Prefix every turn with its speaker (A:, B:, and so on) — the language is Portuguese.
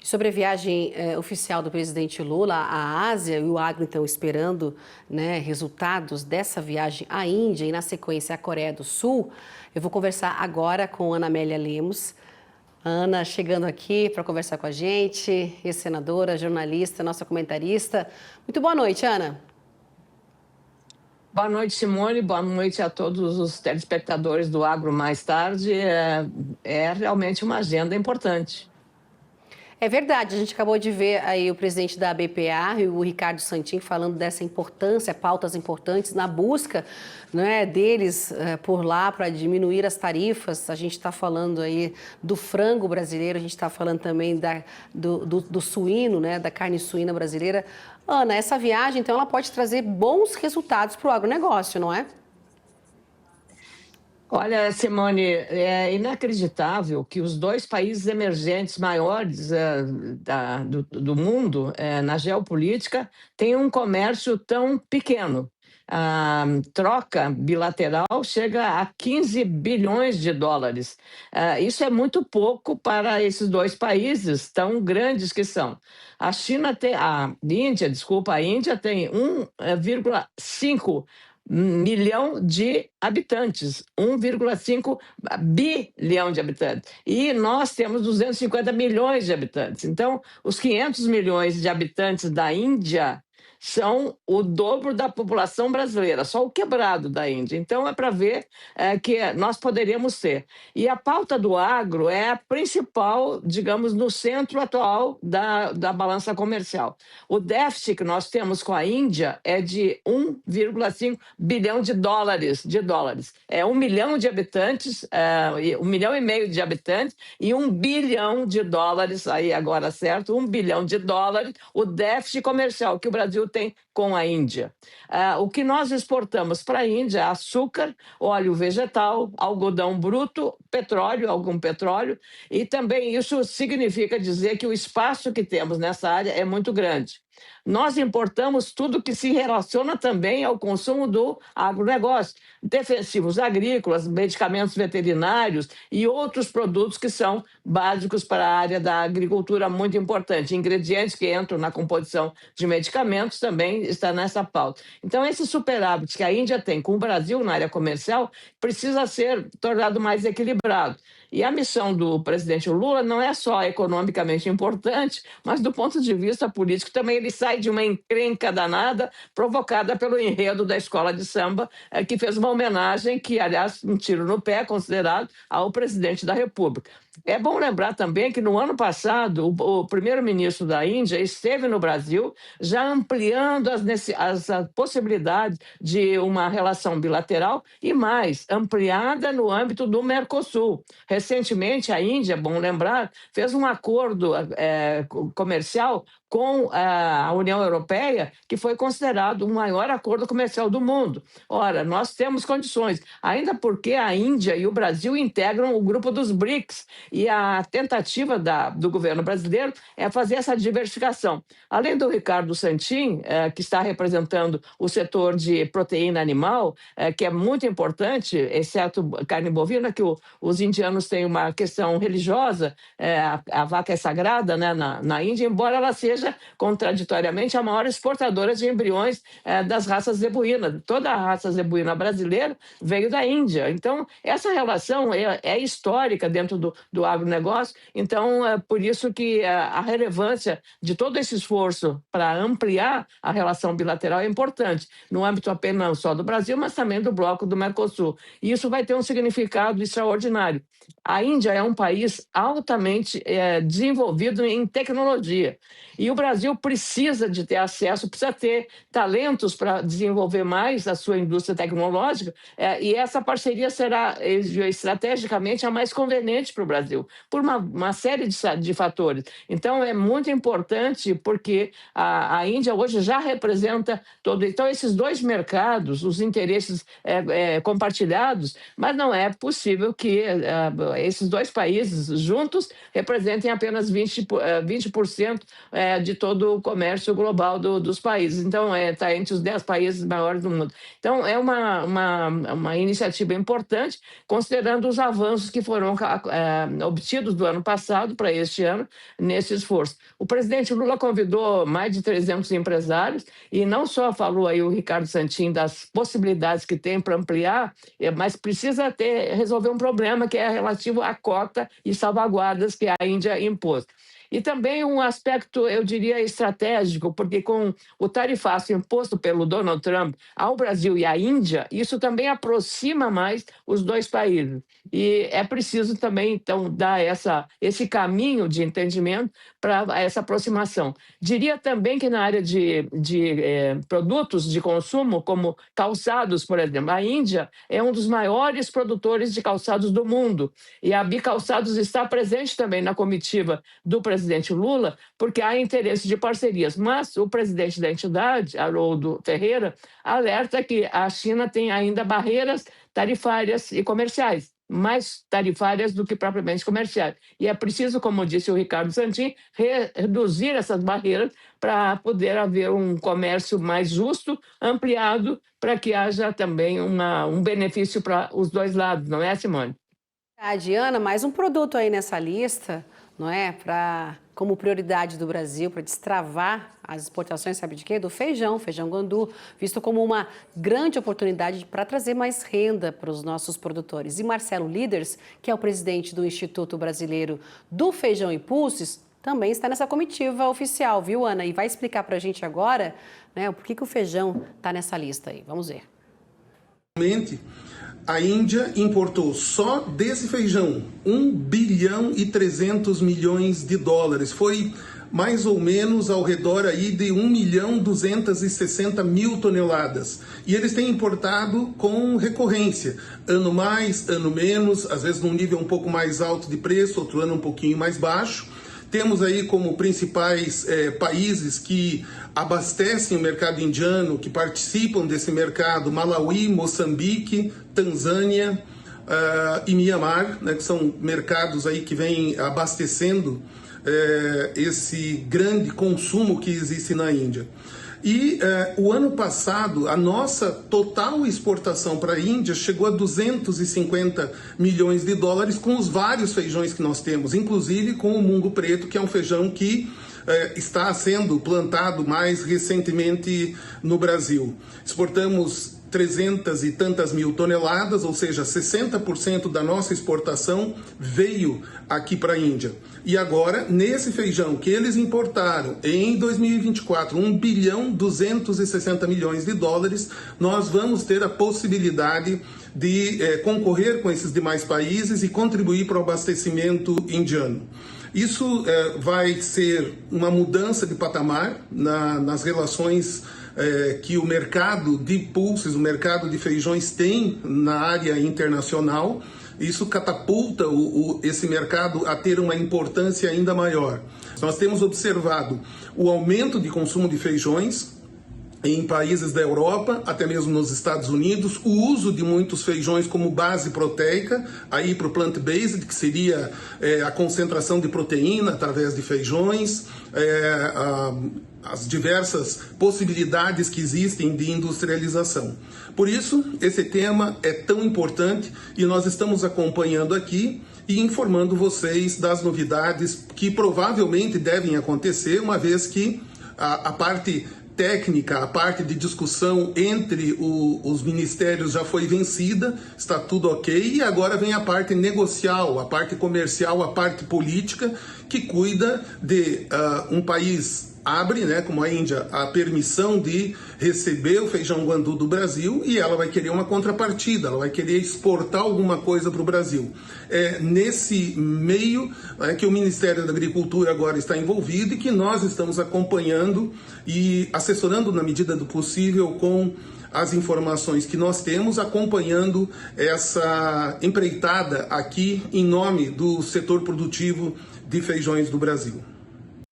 A: Sobre a viagem oficial do presidente Lula à Ásia e o agro, então, esperando, né, resultados dessa viagem à Índia e, na sequência, à Coreia do Sul, eu vou conversar agora com Ana Amélia Lemos. Ana chegando aqui para conversar com a gente, ex-senadora, jornalista, nossa comentarista. Muito boa noite, Ana.
B: Boa noite, Simone. Boa noite a todos os telespectadores do Agro Mais Tarde. É realmente uma agenda importante.
A: É verdade, a gente acabou de ver aí o presidente da BPA, o Ricardo Santin, falando dessa importância, pautas importantes na busca, né, deles por lá para diminuir as tarifas. A gente está falando aí do frango brasileiro, a gente está falando também do suíno, né, da carne suína brasileira. Ana, essa viagem, então, ela pode trazer bons resultados para o agronegócio, não é?
B: Olha, Simone, é inacreditável que os dois países emergentes maiores do mundo, na geopolítica, tenham um comércio tão pequeno. A troca bilateral chega a 15 bilhões de dólares. Isso é muito pouco para esses dois países tão grandes que são. A Índia tem 1,5 milhão de habitantes, 1,5 bilhão de habitantes. E nós temos 250 milhões de habitantes. Então, os 500 milhões de habitantes da Índia são o dobro da população brasileira, só o quebrado da Índia. Então, é para ver que nós poderíamos ter. E a pauta do agro é a principal, digamos, no centro atual da balança comercial. O déficit que nós temos com a Índia é de 1,5 bilhão de dólares. É 1 milhão de habitantes, 1 milhão e meio de habitantes e 1 bilhão de dólares, aí agora certo, 1 bilhão de dólares, o déficit comercial que o Brasil tem com a Índia. O que nós exportamos para a Índia é açúcar, óleo vegetal, algodão bruto, petróleo, algum petróleo, e também isso significa dizer que o espaço que temos nessa área é muito grande. Nós importamos tudo que se relaciona também ao consumo do agronegócio, defensivos agrícolas, medicamentos veterinários e outros produtos que são básicos para a área da agricultura, muito importante. Ingredientes que entram na composição de medicamentos também está nessa pauta. Então, esse superávit que a Índia tem com o Brasil na área comercial precisa ser tornado mais equilibrado. E a missão do presidente Lula não é só economicamente importante, mas do ponto de vista político também ele sai de uma encrenca danada provocada pelo enredo da escola de samba, que fez uma homenagem que, aliás, um tiro no pé considerado ao presidente da República. É bom lembrar também que no ano passado o primeiro-ministro da Índia esteve no Brasil já ampliando as possibilidades de uma relação bilateral e mais, ampliada no âmbito do Mercosul. Recentemente, a Índia, bom lembrar, fez um acordo comercial com a União Europeia, que foi considerado o maior acordo comercial do mundo. Ora, nós temos condições, ainda porque a Índia e o Brasil integram o grupo dos BRICS, e a tentativa do governo brasileiro é fazer essa diversificação. Além do Ricardo Santin, que está representando o setor de proteína animal, que é muito importante, exceto carne bovina, que os indianos têm uma questão religiosa, a vaca é sagrada, né, na Índia, embora ela seja contraditoriamente a maior exportadora de embriões das raças zebuínas. Toda a raça zebuína brasileira veio da Índia. Então, essa relação é histórica dentro do agronegócio. Então, é por isso que a relevância de todo esse esforço para ampliar a relação bilateral é importante, no âmbito apenas não só do Brasil, mas também do bloco do Mercosul. E isso vai ter um significado extraordinário. A Índia é um país altamente desenvolvido em tecnologia. E o Brasil precisa de ter acesso, precisa ter talentos para desenvolver mais a sua indústria tecnológica, e essa parceria será estrategicamente a mais conveniente para o Brasil, por uma série de fatores. Então, é muito importante porque a Índia hoje já representa todo. Então, esses dois mercados, os interesses compartilhados, mas não é possível que esses dois países juntos representem apenas 20% de todo o comércio global dos países. Então, está entre os 10 países maiores do mundo. Então, é uma iniciativa importante, considerando os avanços que foram obtidos do ano passado para este ano, nesse esforço. O presidente Lula convidou mais de 300 empresários e não só falou aí o Ricardo Santin das possibilidades que tem para ampliar, mas precisa resolver um problema que é relativo à cota e salvaguardas que a Índia impôs. E também um aspecto, eu diria, estratégico, porque com o tarifaço imposto pelo Donald Trump ao Brasil e à Índia, isso também aproxima mais os dois países. E é preciso também, então, dar esse caminho de entendimento para essa aproximação. Diria também que na área de produtos de consumo, como calçados, por exemplo, a Índia é um dos maiores produtores de calçados do mundo. E a Bicalçados está presente também na comitiva do presidente Lula, porque há interesse de parcerias. Mas o presidente da entidade, Haroldo Ferreira, alerta que a China tem ainda barreiras tarifárias e comerciais, mais tarifárias do que propriamente comerciais. E é preciso, como disse o Ricardo Santin, reduzir essas barreiras para poder haver um comércio mais justo, ampliado, para que haja também um benefício para os dois lados, não é, Simone?
A: Diana, mais um produto aí nessa lista, não é? Como prioridade do Brasil, para destravar as exportações, sabe de quê? Do feijão guandu, visto como uma grande oportunidade para trazer mais renda para os nossos produtores. E Marcelo Líders, que é o presidente do Instituto Brasileiro do Feijão e Pulses, também está nessa comitiva oficial, viu, Ana? E vai explicar para a gente agora, né, por que o feijão está nessa lista aí. Vamos ver.
C: A Índia importou só desse feijão 1 bilhão e 300 milhões de dólares. Foi mais ou menos ao redor aí de 1 milhão 260 mil toneladas. E eles têm importado com recorrência, ano mais, ano menos, às vezes num nível um pouco mais alto de preço, outro ano um pouquinho mais baixo. Temos aí como principais países que abastecem o mercado indiano, que participam desse mercado, Malawi, Moçambique, Tanzânia e Mianmar, né, que são mercados aí que vêm abastecendo esse grande consumo que existe na Índia. E o ano passado, a nossa total exportação para a Índia chegou a 250 milhões de dólares com os vários feijões que nós temos, inclusive com o mungo preto, que é um feijão que está sendo plantado mais recentemente no Brasil. Exportamos 300 e tantas mil toneladas, ou seja, 60% da nossa exportação veio aqui para a Índia. E agora, nesse feijão que eles importaram em 2024, 1 bilhão 260 milhões de dólares, nós vamos ter a possibilidade de concorrer com esses demais países e contribuir para o abastecimento indiano. Isso vai ser uma mudança de patamar nas relações que o mercado de pulses, o mercado de feijões tem na área internacional. Isso catapulta esse mercado a ter uma importância ainda maior. Nós temos observado o aumento de consumo de feijões em países da Europa, até mesmo nos Estados Unidos, o uso de muitos feijões como base proteica, aí para o plant-based, que seria a concentração de proteína através de feijões, as diversas possibilidades que existem de industrialização. Por isso, esse tema é tão importante e nós estamos acompanhando aqui e informando vocês das novidades que provavelmente devem acontecer, uma vez que a parte técnica, a parte de discussão entre os ministérios já foi vencida, está tudo ok, e agora vem a parte negocial, a parte comercial, a parte política, que cuida de um país abre, né, como a Índia, a permissão de receber o feijão guandu do Brasil e ela vai querer uma contrapartida, ela vai querer exportar alguma coisa para o Brasil. É nesse meio que o Ministério da Agricultura agora está envolvido e que nós estamos acompanhando e assessorando na medida do possível com as informações que nós temos, acompanhando essa empreitada aqui em nome do setor produtivo de feijões do Brasil.